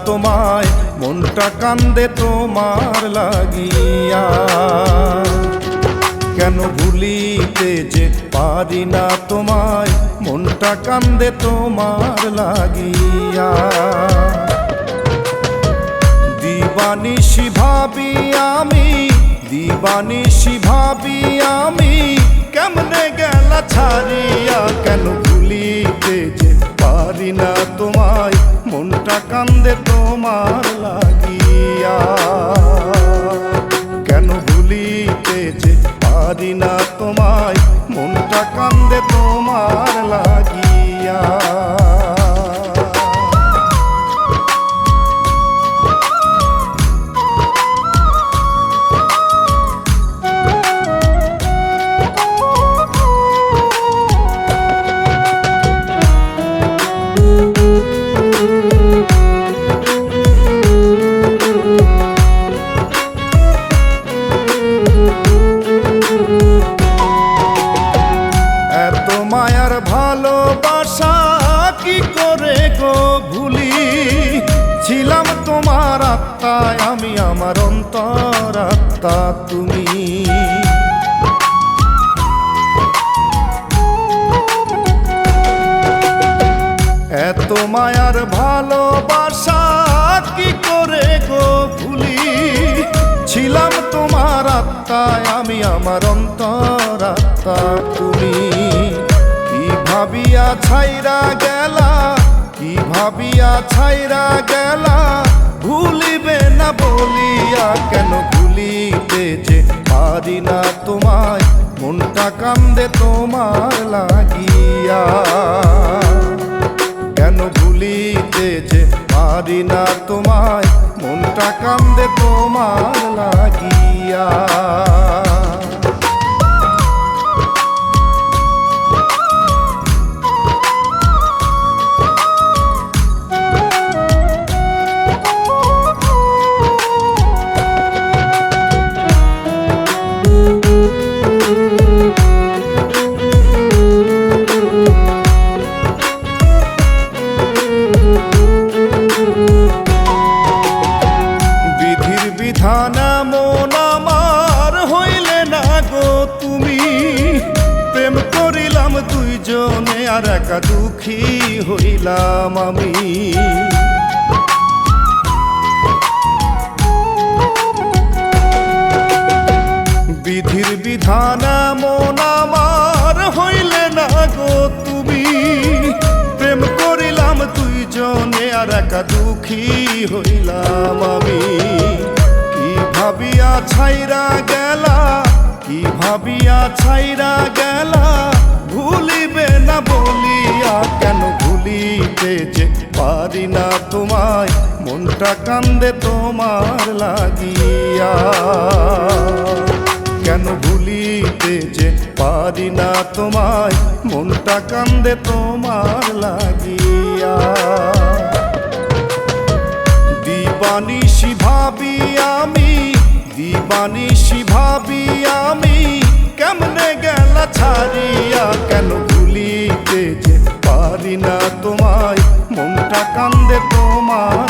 তোমায়, মনটা কান্দে তোমার লাগিয়া। কেন ভুলিতে যে পারি না তোমায়, মনটা কান্দে তোমার লাগিয়া। দিবানিশি ভাবি আমি, দিবানিশি ভাবি আমি, কেমনে গেলা ছাড়িয়া। কেন ভুলিতে যে পারি না তোমায়, মনটা কান্দে তোমার লাগিয়া। কেন ভুলিতে যে পারি না তোমায়, মনটা কান্দে তোমার লাগিয়া। মায়ার ভালোবাসা কি করে গো ভুলি, ছিলাম তোমার আত্মায় আমি, আমার অন্তরাত্মা তুমি। এত মায়ার ভালোবাসা কি করে গো ভুলি, ছিলাম তোমার আত্মায় আমি, আমার অন্তরাত্মা তুমি। কি ভাবিয়া ছাইরা গেলা, কি ভাবিয়া ছাইরা গেলা, ভুলিবে না বলিয়া। কেন ভুলিতে যে পারি না তোমায়, মনটা কান্দে তোমার লাগিয়া। কেন ভুলিতে যে পারি না তোমায়, মনটা কান্দে তোমার লাগিয়া। বিধান মন আমার হইলে না গো তুমি, প্রেম করিলাম দুইজনে আর একা দুঃখী হইলাম আমি। বিধির বিধান মন আমার হইলে না গো তুমি, প্রেম করিলাম দুইজনে আর একা দুঃখী হইলাম আমি। কি ভাবিয়া ছাইরা গেলা, কি ভাবিয়া ছাইরা গেলা, ভুলিবে না বলিয়া। কেন ভুলিতে যে পারি না তোমায়, মনটা কান্দে তোমার লাগিয়া। কেন ভুলিতে যে পারি না তোমায়, মনটা কান্দে তোমার লাগিয়া। দিবানিশি ভাবি আমি, দিবানিশি ভাবি আমি, কেমনে গেলা ছাড়িয়া। কেন ভুলিতে যে পারি না তোমায়, মনটা কান্দে তোমার